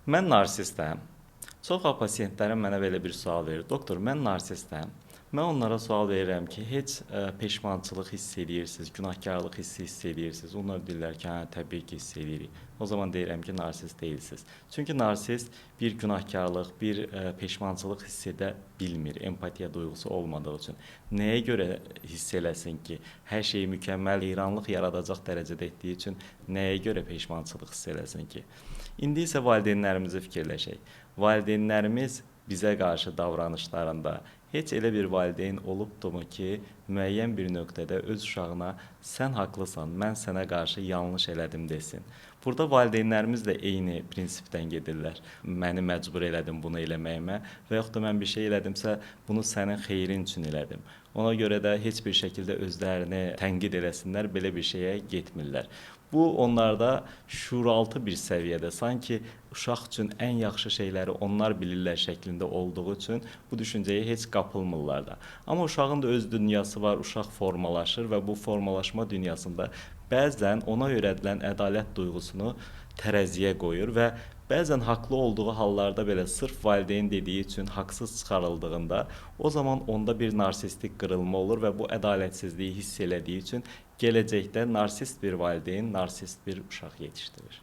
Mən narsistəm. Çox vaxt pasiyentlərim mənə belə bir sual verir. Doktor, mən narsistəm. Mən onlara sual verirəm ki, heç peşmançılıq hiss edirsiniz, günahkarlıq hiss edirsiniz. Onlar deyirlər ki, hə, təbii ki, hiss edirik. O zaman deyirəm ki, narsist deyilsiniz. Çünki narsist bir günahkarlıq, bir peşmançılıq hiss edə bilmir, empatiya duyğusu olmadığı üçün. Nəyə görə hiss eləsin ki, hər şeyi mükəmməl, heyranlıq yaradacaq dərəcədə etdiyi üçün nəyə görə peşmançılıq hiss eləsin ki? İndi isə valideynlərimizi fikirləşək. Valideynlərimiz bizə qarşı davranışlarında heç elə bir valideyn olubdumu ki, müəyyən bir nöqtədə öz uşağına sən haqlısan, mən sənə qarşı yanlış elədim desin. Burada valideynlərimiz də eyni prinsipdən gedirlər. Məni məcbur elədin bunu eləməyimə və yaxud da mən bir şey elədimsə, bunu sənin xeyrin üçün elədim. Ona görə də heç bir şəkildə özlərini tənqid eləsinlər, belə bir şeyə getmirlər. Bu onlarda şuuraltı bir səviyyədə, sanki uşaq üçün ən yaxşı şeyləri onlar bilirlər şəklində olduğu üçün bu düşüncəyə heç qapılmırlar da. Amma uşağın da öz dünyası var, uşaq formalaşır və bu formalaşma dünyasında bəzən ona öyrədilən ədalət duyğusunu tərəziyə qoyur və bəzən haqlı olduğu hallarda belə sırf valideyn dediyi üçün haqsız çıxarıldığında o zaman onda bir narsistik qırılma olur və bu ədalətsizliyi hiss elədiyi üçün gələcəkdə narsist bir valideyn, narsist bir uşaq yetişdirir.